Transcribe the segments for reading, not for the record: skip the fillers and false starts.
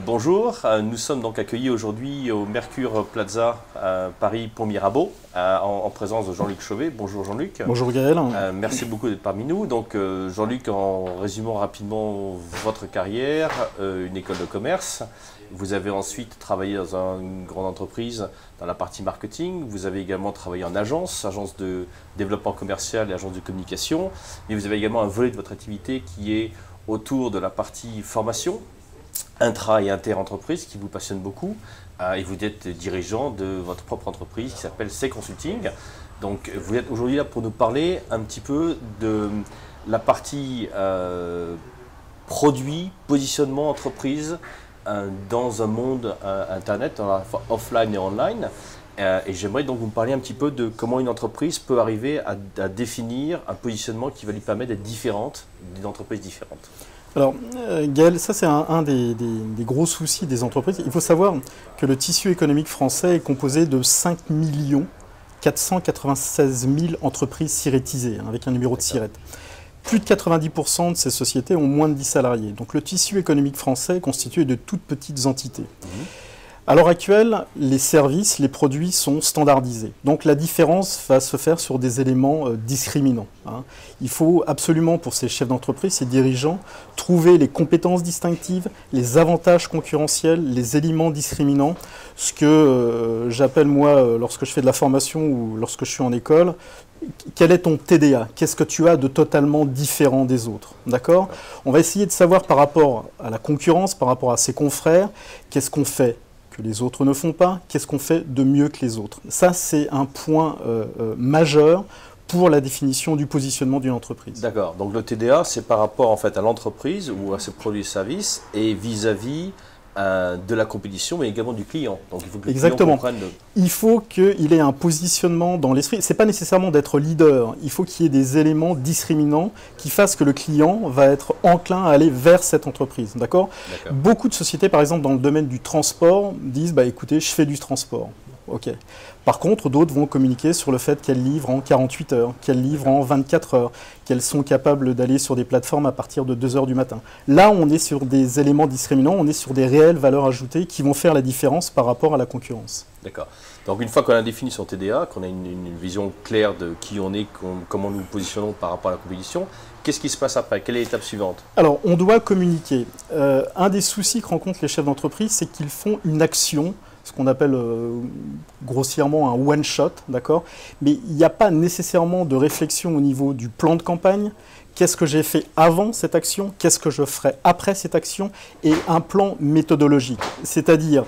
Bonjour, nous sommes donc accueillis aujourd'hui au Mercure Plaza Paris Pont Mirabeau en présence de Jean-Luc Chauvet. Bonjour Jean-Luc. Bonjour Gaël. Merci beaucoup d'être parmi nous. Donc Jean-Luc, en résumant rapidement votre carrière, une école de commerce. Vous avez ensuite travaillé dans une grande entreprise dans la partie marketing. Vous avez également travaillé en agence de développement commercial et agence de communication. Mais vous avez également un volet de votre activité qui est autour de la partie formation, intra- et inter-entreprise qui vous passionne beaucoup et vous êtes dirigeant de votre propre entreprise qui s'appelle C Consulting. Donc vous êtes aujourd'hui là pour nous parler un petit peu de la partie produit, positionnement, entreprise dans un monde internet, à la fois offline et online. Et j'aimerais donc vous parler un petit peu de comment une entreprise peut arriver à définir un positionnement qui va lui permettre d'être différente d'une entreprise différente. Alors, Gaël, ça c'est un des gros soucis des entreprises. Il faut savoir que le tissu économique français est composé de 5 496 000 entreprises sirétisées, avec un numéro de sirette. Plus de 90% de ces sociétés ont moins de 10 salariés. Donc le tissu économique français est constitué de toutes petites entités. À l'heure actuelle, les services, les produits sont standardisés. Donc la différence va se faire sur des éléments discriminants. Il faut absolument, pour ces chefs d'entreprise, ces dirigeants, trouver les compétences distinctives, les avantages concurrentiels, les éléments discriminants, ce que j'appelle moi, lorsque je fais de la formation ou lorsque je suis en école, quel est ton TDA? Qu'est-ce que tu as de totalement différent des autres? D'accord? On va essayer de savoir par rapport à la concurrence, par rapport à ses confrères, qu'est-ce qu'on fait que les autres ne font pas, qu'est-ce qu'on fait de mieux que les autres. Ça, c'est un point majeur pour la définition du positionnement d'une entreprise. D'accord. Donc le TDA, c'est par rapport en fait à l'entreprise ou à ses produits et services et vis-à-vis de la compétition, mais également du client. Donc il faut que le client comprenne Il faut qu'il ait un positionnement dans l'esprit. Ce n'est pas nécessairement d'être leader. Il faut qu'il y ait des éléments discriminants qui fassent que le client va être enclin à aller vers cette entreprise. D'accord ? Beaucoup de sociétés, par exemple, dans le domaine du transport, disent bah, « écoutez, je fais du transport ». Ok. Par contre, d'autres vont communiquer sur le fait qu'elles livrent en 48 heures, qu'elles livrent en 24 heures, qu'elles sont capables d'aller sur des plateformes à partir de 2 heures du matin. Là, on est sur des éléments discriminants, on est sur des réelles valeurs ajoutées qui vont faire la différence par rapport à la concurrence. D'accord. Donc une fois qu'on a défini son TDA, qu'on a une vision claire de qui on est, comment nous nous positionnons par rapport à la compétition, qu'est-ce qui se passe après? Quelle est l'étape suivante? Alors, on doit communiquer. Un des soucis que rencontrent les chefs d'entreprise, c'est qu'ils font une action, ce qu'on appelle grossièrement un one-shot, d'accord? Mais il n'y a pas nécessairement de réflexion au niveau du plan de campagne. Qu'est-ce que j'ai fait avant cette action? Qu'est-ce que je ferai après cette action? Et un plan méthodologique, c'est-à-dire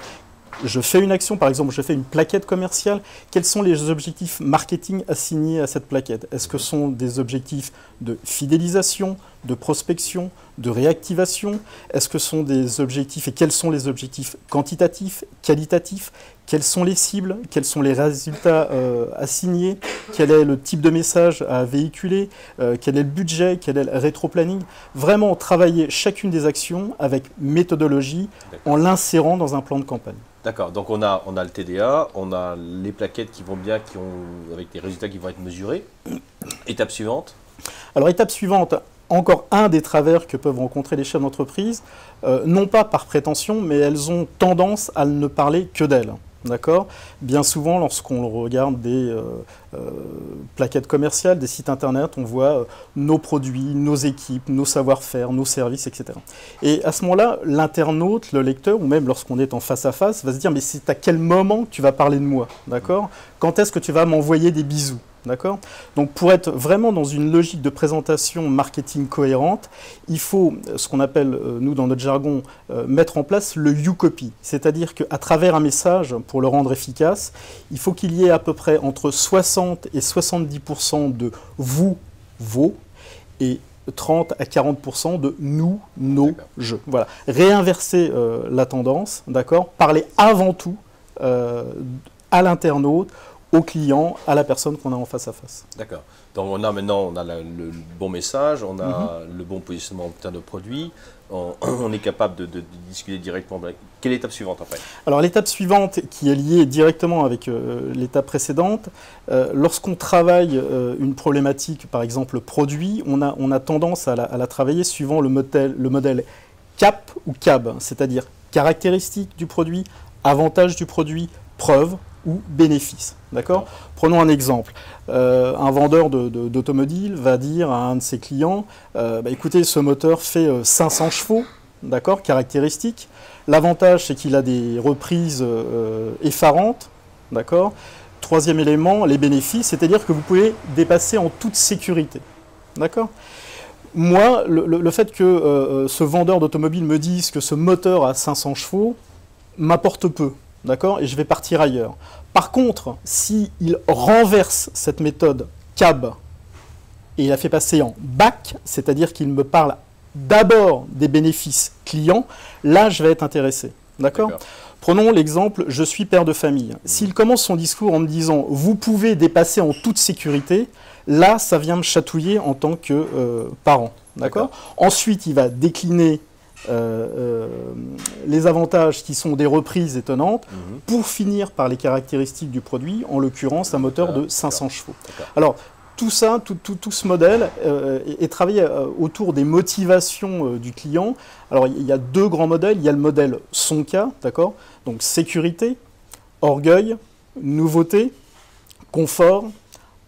je fais une action, par exemple, je fais une plaquette commerciale. Quels sont les objectifs marketing assignés à cette plaquette? Est-ce que ce sont des objectifs de fidélisation, de prospection, de réactivation? Est-ce que ce sont des objectifs, et quels sont les objectifs quantitatifs, qualitatifs? Quelles sont les cibles? Quels sont les résultats assignés? Quel est le type de message à véhiculer? Quel est le budget? Quel est le rétro-planning? Vraiment travailler chacune des actions avec méthodologie en l'insérant dans un plan de campagne. D'accord, donc on a le TDA, on a les plaquettes qui vont bien, avec des résultats qui vont être mesurés. Étape suivante? Alors étape suivante, encore un des travers que peuvent rencontrer les chefs d'entreprise, non pas par prétention, mais elles ont tendance à ne parler que d'elles. D'accord ? Bien souvent, lorsqu'on regarde des plaquettes commerciales, des sites internet, on voit nos produits, nos équipes, nos savoir-faire, nos services, etc. Et à ce moment-là, l'internaute, le lecteur, ou même lorsqu'on est en face à face, va se dire « mais c'est à quel moment que tu vas parler de moi ?» D'accord ? Quand est-ce que tu vas m'envoyer des bisous ? D'accord ? Donc pour être vraiment dans une logique de présentation marketing cohérente, il faut, ce qu'on appelle, nous dans notre jargon, mettre en place le you copy. C'est-à-dire qu'à travers un message, pour le rendre efficace, il faut qu'il y ait à peu près entre 60 et 70% de vous, vos, et 30 à 40% de nous, nos, je. Voilà. Réinverser la tendance, d'accord ? Parler avant tout à l'internaute, au client, à la personne qu'on a en face à face. D'accord. Donc on a maintenant le bon message, on a le bon positionnement en termes de produit, on est capable de discuter directement. Quelle est l'étape suivante après? Alors l'étape suivante, qui est liée directement avec l'étape précédente, lorsqu'on travaille une problématique, par exemple produit, on a tendance à la travailler suivant le modèle CAP ou CAB, c'est-à-dire caractéristiques du produit, avantages du produit, preuves ou bénéfices. D'accord ? Prenons un exemple. Un vendeur d'automobile va dire à un de ses clients écoutez, ce moteur fait 500 chevaux, d'accord, caractéristiques. L'avantage, c'est qu'il a des reprises effarantes, d'accord. Troisième élément, les bénéfices, c'est-à-dire que vous pouvez dépasser en toute sécurité, d'accord. Moi, le fait que ce vendeur d'automobile me dise que ce moteur a 500 chevaux m'apporte peu, d'accord, et je vais partir ailleurs. Par contre, s'il renverse cette méthode CAB et il la fait passer en BAC, c'est-à-dire qu'il me parle d'abord des bénéfices clients, là je vais être intéressé. D'accord ? Prenons l'exemple, je suis père de famille. S'il commence son discours en me disant « vous pouvez dépasser en toute sécurité », là ça vient me chatouiller en tant que parent. D'accord ? Ensuite, il va décliner les avantages qui sont des reprises étonnantes pour finir par les caractéristiques du produit, en l'occurrence un moteur de 500 chevaux. Alors, tout ça, tout ce modèle est travaillé autour des motivations du client. Alors, il y a deux grands modèles. Il y a le modèle SONCA, d'accord ? Donc, sécurité, orgueil, nouveauté, confort,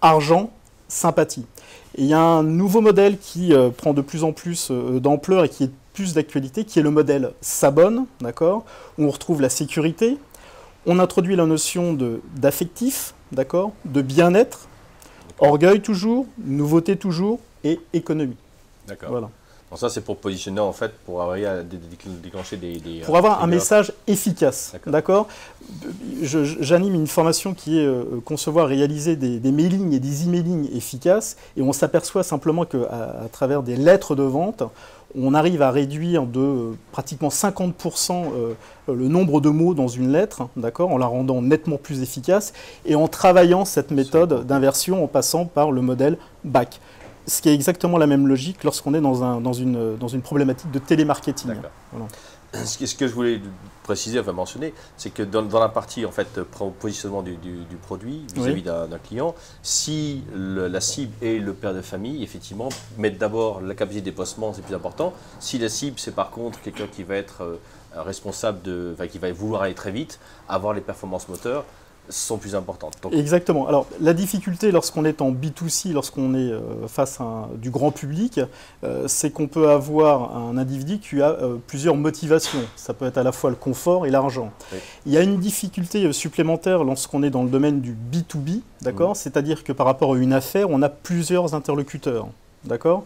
argent, sympathie. Et il y a un nouveau modèle qui prend de plus en plus d'ampleur et qui est plus d'actualité, qui est le modèle SABON, d'accord ? Où on retrouve la sécurité. On introduit la notion d'affectif, d'accord ? De bien-être. Orgueil toujours, nouveauté toujours et économie. D'accord. Voilà. Donc ça, c'est pour positionner, en fait, pour arriver à déclencher des pour avoir un message efficace. D'accord. J'anime une formation qui est concevoir, réaliser des mailings et des emailing efficaces. Et on s'aperçoit simplement qu'à travers des lettres de vente, on arrive à réduire de pratiquement 50% le nombre de mots dans une lettre, d'accord, en la rendant nettement plus efficace et en travaillant cette méthode d'inversion en passant par le modèle BAC. Ce qui est exactement la même logique lorsqu'on est dans une problématique de télémarketing. Voilà. Ce que je voulais préciser, enfin mentionner, c'est que dans la partie en fait, positionnement du produit vis-à-vis d'un client, si la cible est le père de famille, effectivement, mettre d'abord la capacité de déplacement, c'est plus important. Si la cible, c'est par contre quelqu'un qui va être responsable, qui va vouloir aller très vite, avoir les performances moteurs, sont plus importantes. Donc... Exactement. Alors, la difficulté lorsqu'on est en B2C, lorsqu'on est face à du grand public, c'est qu'on peut avoir un individu qui a plusieurs motivations. Ça peut être à la fois le confort et l'argent. Oui. Il y a une difficulté supplémentaire lorsqu'on est dans le domaine du B2B, d'accord ? C'est-à-dire que par rapport à une affaire, on a plusieurs interlocuteurs, d'accord ?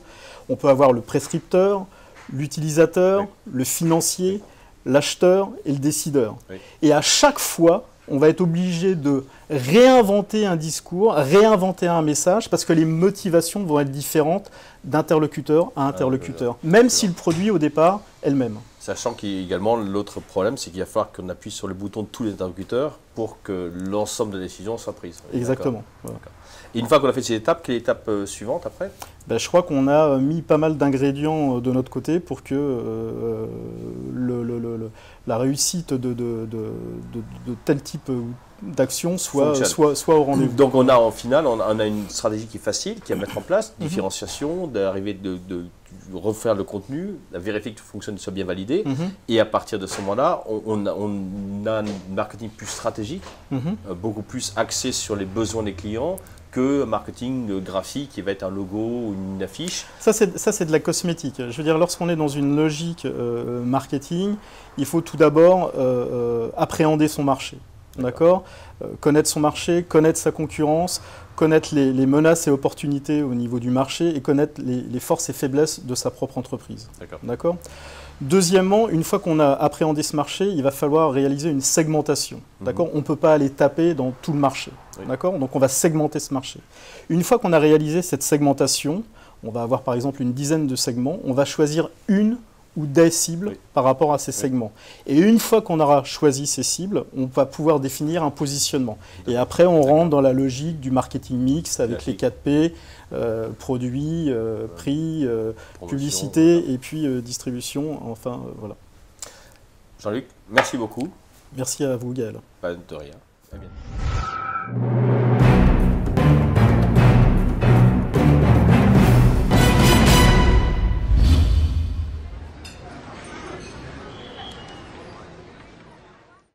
On peut avoir le prescripteur, l'utilisateur, le financier, l'acheteur et le décideur. Oui. Et à chaque fois, on va être obligé de réinventer un discours, réinventer un message, parce que les motivations vont être différentes d'interlocuteur à interlocuteur, même si le produit, au départ, est le même. Sachant qu'également, l'autre problème, c'est qu'il va falloir qu'on appuie sur le bouton de tous les interlocuteurs pour que l'ensemble des décisions soient prises. Exactement. Voilà. Et une fois qu'on a fait ces étapes, quelle est l'étape suivante après ? Je crois qu'on a mis pas mal d'ingrédients de notre côté pour que la réussite de tel type d'action soit au rendez-vous. Donc on a en finale, on a une stratégie qui est facile, qui est à mettre en place, différenciation, d'arriver de refaire le contenu, vérifier que tout fonctionne, soit bien validé, et à partir de ce moment-là, on a un marketing plus stratégique, beaucoup plus axé sur les besoins des clients, que marketing graphique qui va être un logo ou une affiche. Ça, c'est de la cosmétique. Je veux dire, lorsqu'on est dans une logique marketing, il faut tout d'abord appréhender son marché. D'accord ? Connaître son marché, connaître sa concurrence, connaître les menaces et opportunités au niveau du marché et connaître les forces et faiblesses de sa propre entreprise. D'accord ? Deuxièmement, une fois qu'on a appréhendé ce marché, il va falloir réaliser une segmentation. D'accord ? On ne peut pas aller taper dans tout le marché. D'accord ? Donc on va segmenter ce marché. Une fois qu'on a réalisé cette segmentation, on va avoir par exemple une dizaine de segments, on va choisir une ou des cibles par rapport à ces segments. Et une fois qu'on aura choisi ces cibles, on va pouvoir définir un positionnement. Et après, on rentre dans la logique du marketing mix avec les 4P, produits, prix, publicité et puis distribution. Enfin, voilà. Jean-Luc, merci beaucoup. Merci à vous, Gaël. Pas de rien. À bientôt.